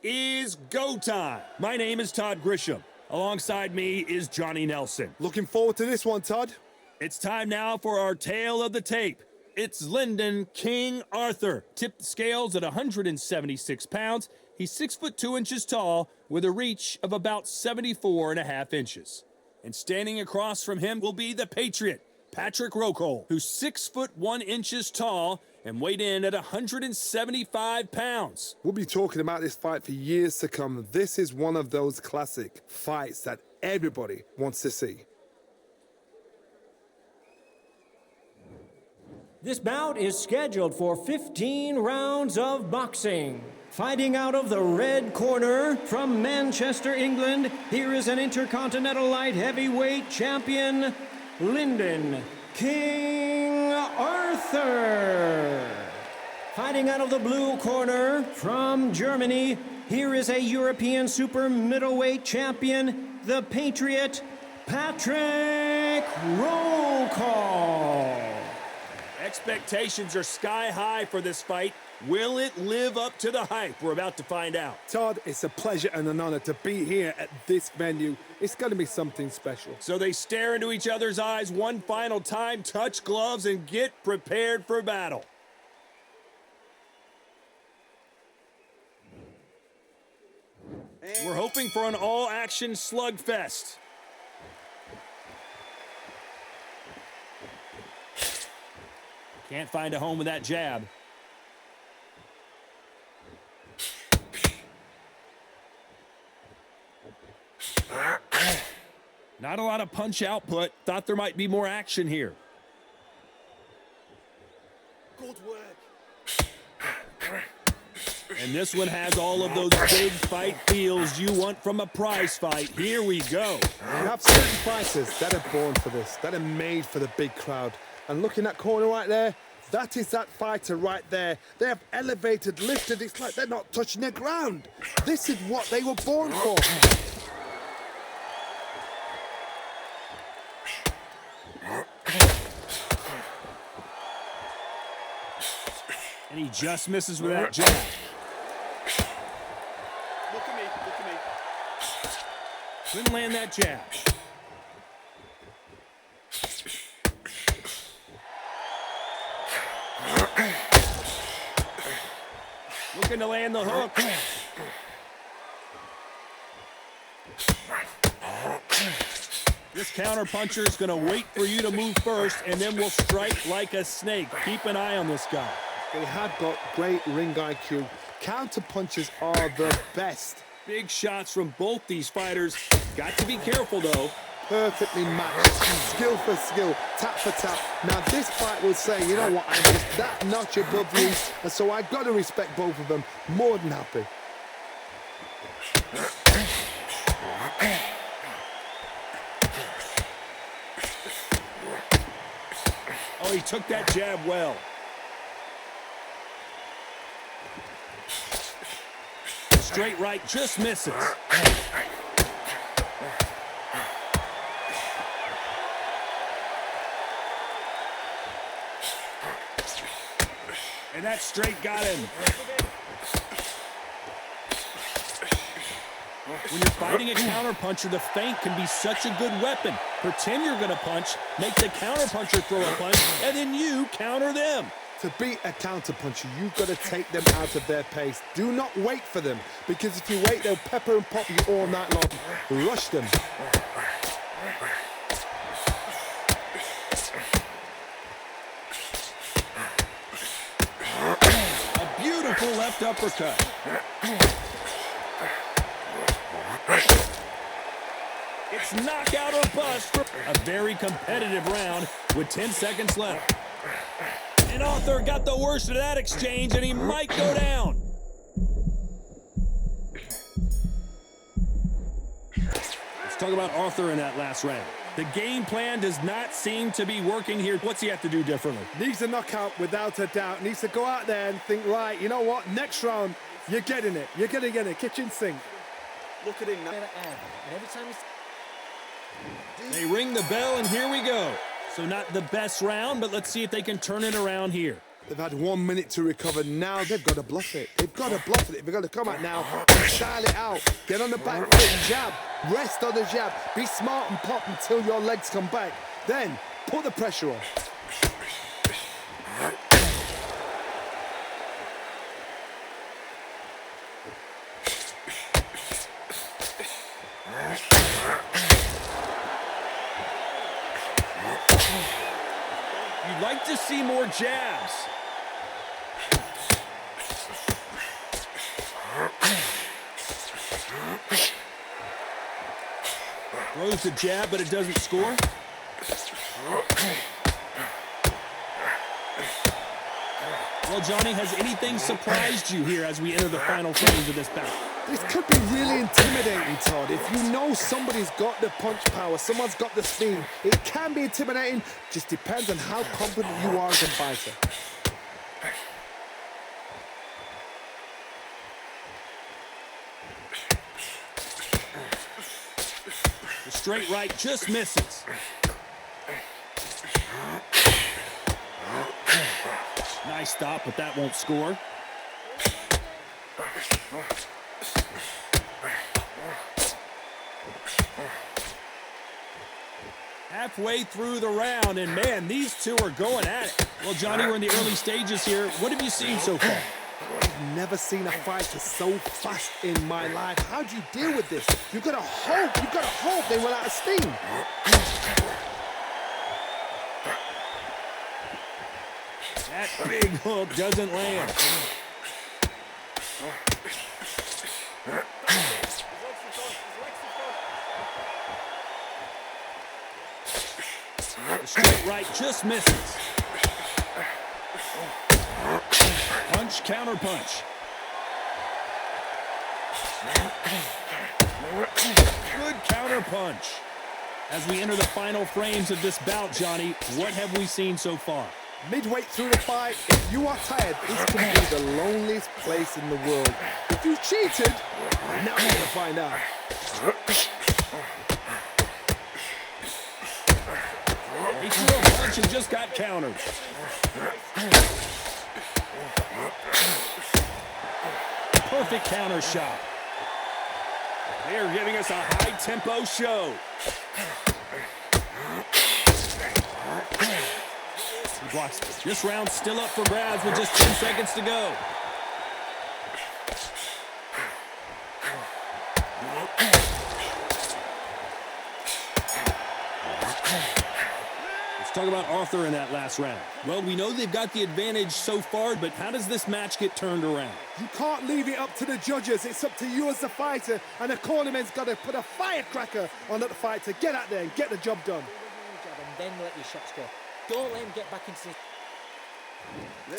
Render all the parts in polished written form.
is go time. My name is Todd Grisham. Alongside me is Johnny Nelson. Looking forward to this one, Todd. It's time now for our tale of the tape. It's Lyndon King Arthur. Tipped the scales at 176 pounds. He's 6 foot 2 inches tall with a reach of about 74.5 inches. And standing across from him will be the Patriot, Patrick Rokohl, who's 6 foot 1 inches tall and weighed in at 175 pounds. We'll be talking about this fight for years to come. This is one of those classic fights that everybody wants to see. This bout is scheduled for 15 rounds of boxing. Fighting out of the red corner from Manchester, England, here is an Intercontinental Light Heavyweight Champion, Lyndon King Arthur. Fighting out of the blue corner from Germany, here is a European Super Middleweight Champion, the Patriot, Patrick Rokohl. Expectations are sky high for this fight. Will it live up to the hype? We're about to find out. Todd, it's a pleasure and an honor to be here at this venue. It's going to be something special. So they stare into each other's eyes one final time, touch gloves, and get prepared for battle. We're hoping for an all-action slugfest. Can't find a home with that jab. Not a lot of punch output. Thought there might be more action here. Good work. And this one has all of those big fight feels you want from a prize fight. Here we go. You have certain fighters that are born for this, that are made for the big crowd. And look in that corner right there, that is that fighter right there. They have elevated, lifted. It's like they're not touching the ground. This is what they were born for. And he just misses with that jab. Look at me, look at me. Couldn't land that jab. Looking to land the hook. This counter puncher is going to wait for you to move first, and then will strike like a snake. Keep an eye on this guy. They have got great ring IQ. Counter punches are the best. Big shots from both these fighters. Got to be careful, though. Perfectly matched, skill for skill, tap for tap. Now this fight will say, you know what, I'm just that notch above you, and so I got to respect both of them. More than happy. Oh, he took that jab well. Straight right just misses. And that straight got him. When you're fighting a counterpuncher, the feint can be such a good weapon. Pretend you're going to punch, make the counterpuncher throw a punch, and then you counter them. To beat a counterpuncher, you've got to take them out of their pace. Do not wait for them, because if you wait, they'll pepper and pop you all night long. Rush them. A beautiful left uppercut. It's knockout or bust. A very competitive round with 10 seconds left. And Arthur got the worst of that exchange, and he might go down. Let's talk about Arthur in that last round. The game plan does not seem to be working here. What's he have to do differently? Needs a knockout without a doubt. Needs to go out there and think, right, you know what, next round, you're getting it. You're going to get it. Kitchen sink. Look at him now. They ring the bell, and here we go. So not the best round, but let's see if they can turn it around here. They've had 1 minute to recover. Now they've got to bluff it. They've got to bluff it. They've got to come out now and style it out. Get on the back foot and jab. Rest on the jab. Be smart and pop until your legs come back. Then put the pressure on. You'd like to see more jabs. Throws the jab, but it doesn't score. Well, Johnny, has anything surprised you here as we enter the final frames of this bout? This could be really intimidating, Todd. If you know somebody's got the punch power, someone's got the speed, it can be intimidating. Just depends on how confident you are as a fighter. The straight right just misses. Nice stop, but that won't score. Halfway through the round, and man, these two are going at it. Well, Johnny, we're in the early stages here. What have you seen so far? I've never seen a fighter so fast in my life. How do you deal with this? You've got to hope they run out of steam. That big hook doesn't land. The straight right just misses. Punch, counter punch. Good counter punch. As we enter the final frames of this bout, Johnny, what have we seen so far? Midway through the fight, if you are tired, this could be the loneliest place in the world. If you cheated, now we're going to find out. He threw a punch and just got countered. Perfect counter shot. They are giving us a high-tempo show. He blocks this. This round's still up for grabs with just 10 seconds to go. Let's talk about Arthur in that last round. Well, we know they've got the advantage so far, but how does this match get turned around? You can't leave it up to the judges. It's up to you as the fighter, and the cornerman's got to put a firecracker on that fighter. Get out there and get the job done. And then let your shots go. Don't let him get back into the...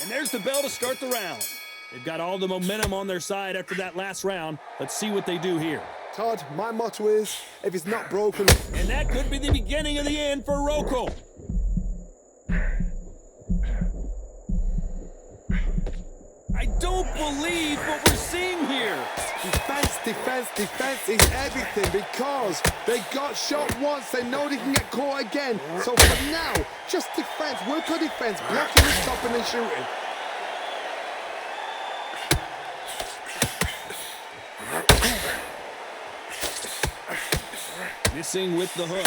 And there's the bell to start the round. They've got all the momentum on their side after that last round. Let's see what they do here. Todd, my motto is, if it's not broken... And that could be the beginning of the end for Rokohl. I don't believe what we're seeing here. Defense is everything because they got shot once. They know they can get caught again. So for now, just defense. Work on defense. Blocking and stopping and shooting. Missing with the hook.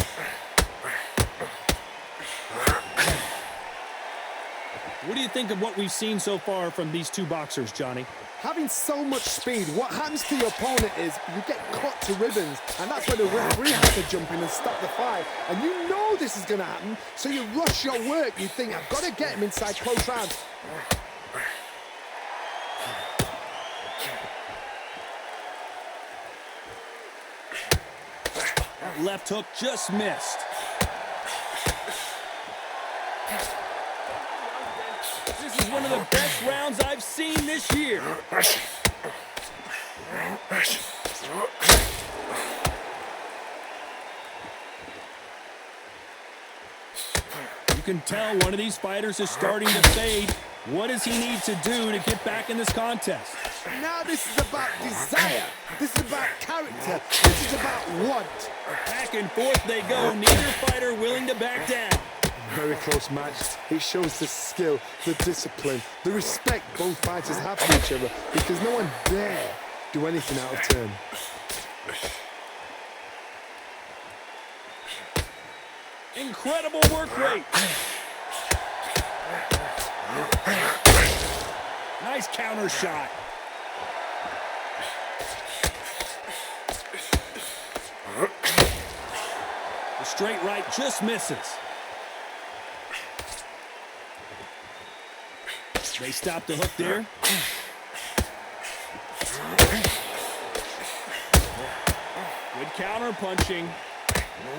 What do you think of what we've seen so far from these two boxers, Johnny? Having so much speed, what happens to your opponent is you get cut to ribbons, and that's where the referee has to jump in and stop the fight. And you know this is going to happen, so you rush your work. You think, I've got to get him inside close rounds. That left hook just missed. This is one of the best rounds I've seen this year. You can tell one of these fighters is starting to fade. What does he need to do to get back in this contest? Now this is about desire. This is about character. This is about want. Back and forth they go. Neither fighter willing to back down. Very close match. It shows the skill, the discipline, the respect both fighters have for each other, because no one dare do anything out of turn. Incredible work rate. Nice counter shot. The straight right just misses. They stop the hook there. Good counter punching.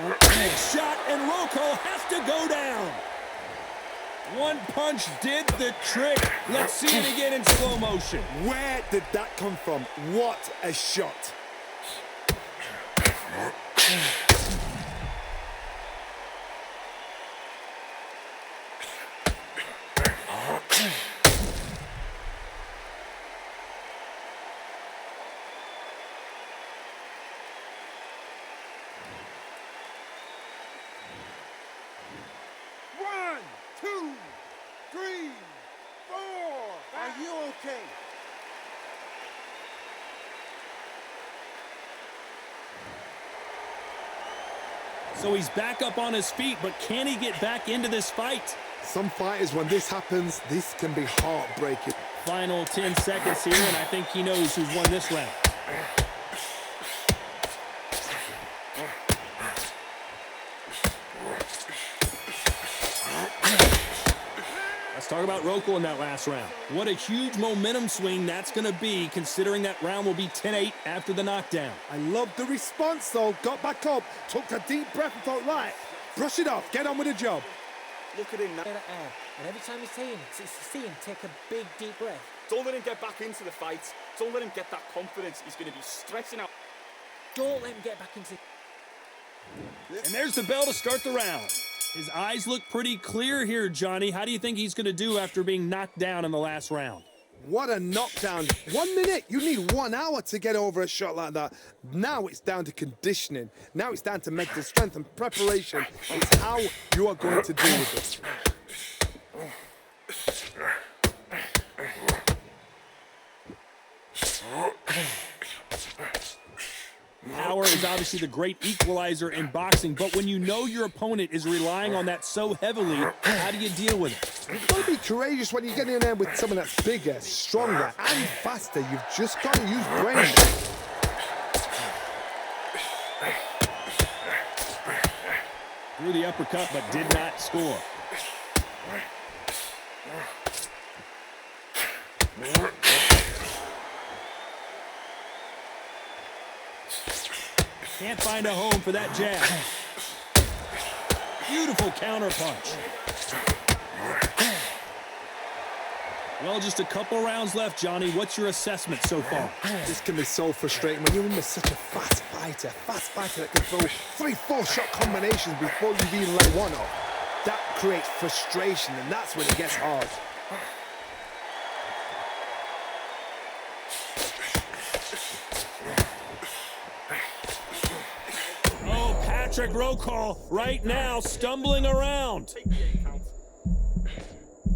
Big shot, and Rokohl has to go down. One punch did the trick. Let's see it again in slow motion. Where did that come from? What a shot. One, two, three, four. Are you okay? So he's back up on his feet, but can he get back into this fight? Some fighters, when this happens, this can be heartbreaking. Final 10 seconds here, and I think he knows who's won this round. Let's talk about Rokohl in that last round. What a huge momentum swing that's going to be, considering that round will be 10-8 after the knockdown. I love the response, though. Got back up, took a deep breath and thought, right, brush it off, get on with the job. Look at him now. And every time he's see him take a big, deep breath. Don't let him get back into the fight. Don't let him get that confidence. He's going to be stressing out. Don't let him get back into... And there's the bell to start the round. His eyes look pretty clear here, Johnny. How do you think he's going to do after being knocked down in the last round? What a knockdown. 1 minute, you need 1 hour to get over a shot like that. Now it's down to conditioning. Now it's down to mental strength and preparation. It's how you are going to deal with it. Power is obviously the great equalizer in boxing, but when you know your opponent is relying on that so heavily, how do you deal with it? You've got to be courageous when you get in there with someone that's bigger, stronger, and faster. You've just got to use brains. Threw the uppercut, but did not score. Can't find a home for that jab. Beautiful counter punch. Well, just a couple rounds left, Johnny. What's your assessment so far? This can be so frustrating when you're in with such a fast fighter that can throw 3-4 shot combinations before you've even let one off. That creates frustration, and that's when it gets hard. Oh, Patrick Rokohl right now stumbling around.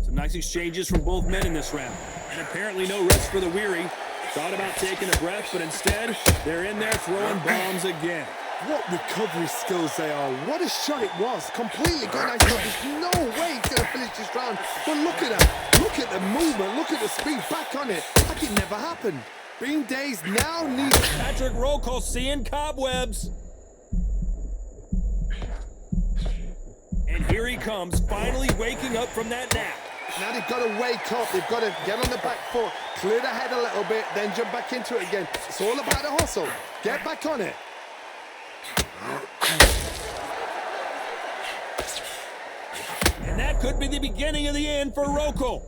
Some nice exchanges from both men in this round. And apparently no rest for the weary. Thought about taking a breath, but instead, they're in there throwing bombs again. What recovery skills they are. What a shot it was. Completely got nice shot. There's no way he's going to finish this round. But look at that. Look at the movement. Look at the speed. Back on it. Like it never happened. Being dazed now needs... Patrick Rokohl seeing cobwebs. And here he comes, finally waking up from that nap. Now they've got to wake up. They've got to get on the back foot, clear the head a little bit, then jump back into it again. It's all about the hustle. Get back on it. And that could be the beginning of the end for Rokohl.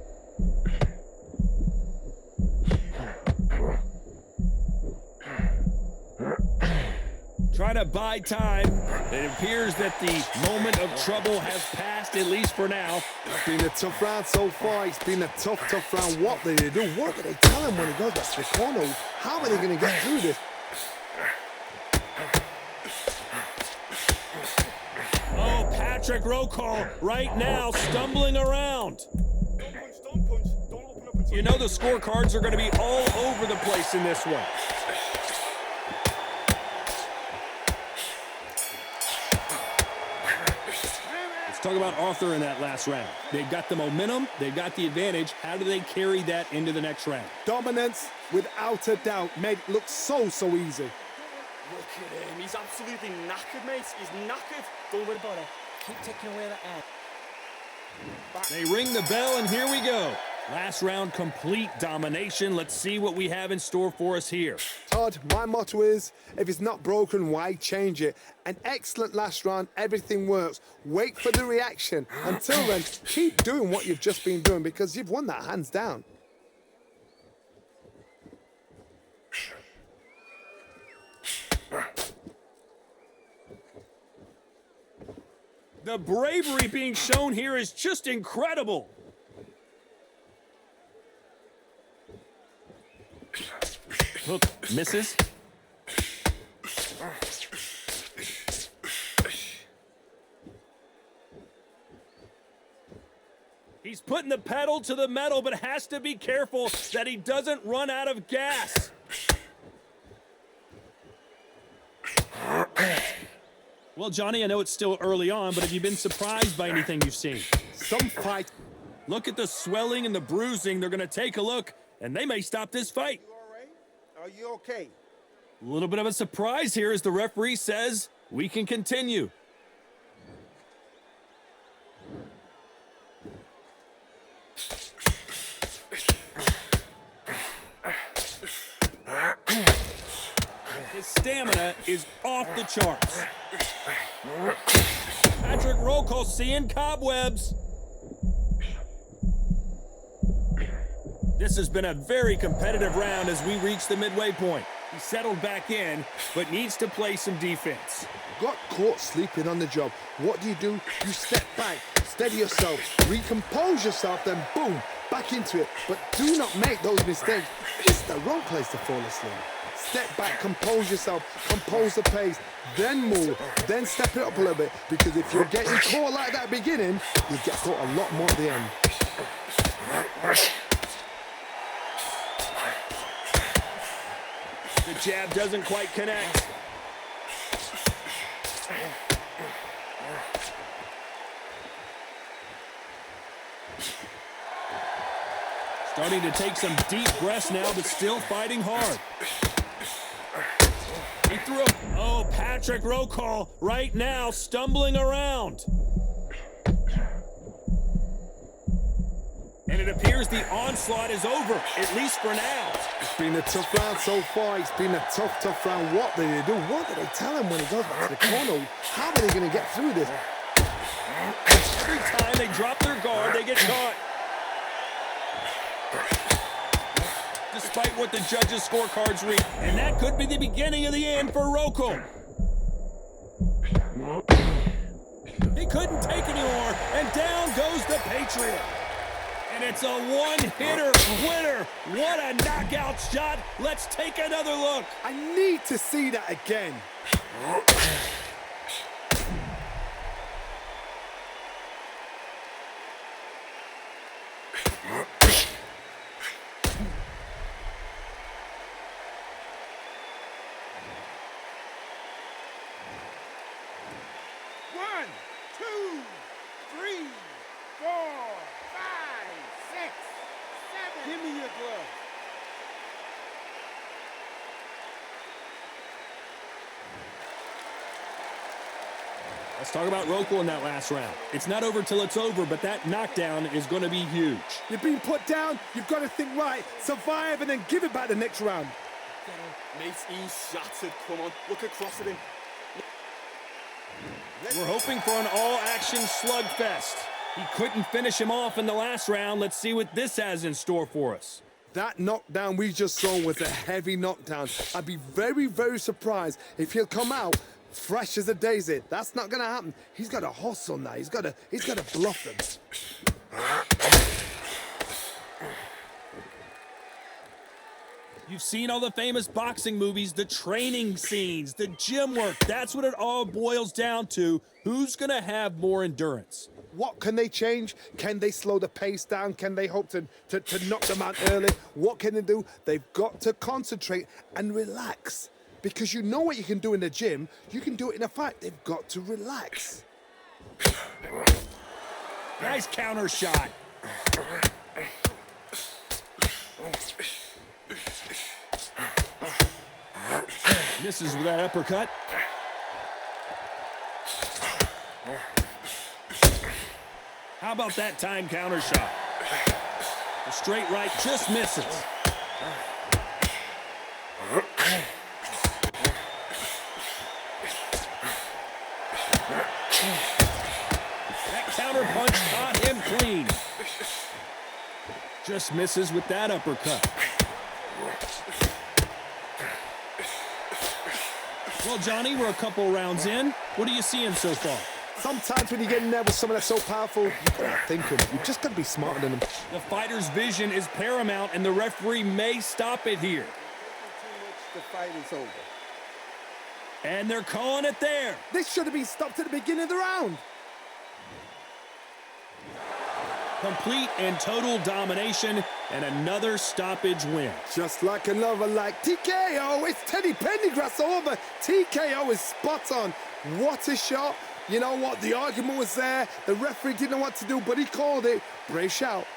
Trying to buy time. It appears that the moment of trouble has passed, at least for now. It's been a tough round so far. It's been a tough round. What do they do? What do they tell him when he goes back to the corner? How are they going to get through this? Patrick Rokohl right now stumbling around. Don't punch. Don't open up until You know the scorecards are going to be all over the place in this one. Let's talk about Arthur in that last round. They've got the momentum. They've got the advantage. How do they carry that into the next round? Dominance, without a doubt, made it look so easy. Look at him. He's absolutely knackered, mate. He's knackered. Don't worry about it. Keep taking away that air. They ring the bell, and here we go. Last round, complete domination. Let's see what we have in store for us here. Todd, my motto is, if it's not broken, why change it? An excellent last round, everything works. Wait for the reaction. Until then, keep doing what you've just been doing because you've won that hands down. The bravery being shown here is just incredible. Hook misses. He's putting the pedal to the metal, but has to be careful that he doesn't run out of gas. Well, Johnny, I know it's still early on, but have you been surprised by anything you've seen? Some fight. Look at the swelling and the bruising. They're going to take a look, and they may stop this fight. You all right? Are you okay? A little bit of a surprise here as the referee says we can continue. His stamina is off the charts. Patrick Rokohl seeing cobwebs. This has been a very competitive round as we reach the midway point. He settled back in, but needs to play some defense. Got caught sleeping on the job. What do? You step back, steady yourself, recompose yourself, then boom, back into it. But do not make those mistakes. It's the wrong place to fall asleep. Step back, compose yourself, compose the pace, then move, then step it up a little bit. Because if you're getting caught like that at the beginning, you get caught a lot more at the end. The jab doesn't quite connect. Starting to take some deep breaths now, but still fighting hard. He threw up. Oh, Patrick Rokohl right now stumbling around. And it appears the onslaught is over, at least for now. It's been a tough round so far. It's been a tough round. What did they do? What did they tell him when he goes back to the corner? How are they going to get through this? Every time they drop their guard, they get caught. Despite what the judges' scorecards read. And that could be the beginning of the end for Rokohl. He couldn't take anymore, and down goes the Patriot. And it's a one-hitter winner. What a knockout shot. Let's take another look. I need to see that again. One, two, three, 4, 5, 6, 7. Give me your glove. Let's talk about Rokohl in that last round. It's not over till it's over, but that knockdown is going to be huge. You've been put down. You've got to think right, survive, and then give it back the next round. Mate, he's shattered. Come on, look across at him. We're hoping for an all-action slugfest. He couldn't finish him off in the last round. Let's see what this has in store for us. That knockdown we just saw was a heavy knockdown. I'd be very surprised if he'll come out fresh as a daisy. That's not going to happen. He's got a hustle now. He's got to bluff them. You've seen all the famous boxing movies, the training scenes, the gym work. That's what it all boils down to. Who's going to have more endurance? What can they change? Can they slow the pace down? Can they hope to knock them out early? What can they do? They've got to concentrate and relax. Because you know what you can do in the gym, you can do it in a fight. They've got to relax. Nice counter shot. Misses with that uppercut. How about that time counter shot? The straight right just misses. That counter punch caught him clean. Just misses with that uppercut. Well, Johnny, we're a couple rounds in. What are you seeing so far? Sometimes when you get in there with someone that's so powerful, you've got to think them. You've just got to be smarter than them. The fighter's vision is paramount, and the referee may stop it here. The fight is over. And they're calling it there. This should have been stopped at the beginning of the round. Complete and total domination, and another stoppage win. Just like another like TKO. It's Teddy Pendergrass over. TKO is spot on. What a shot. You know what? The argument was there. The referee didn't know what to do, but he called it. Great shout.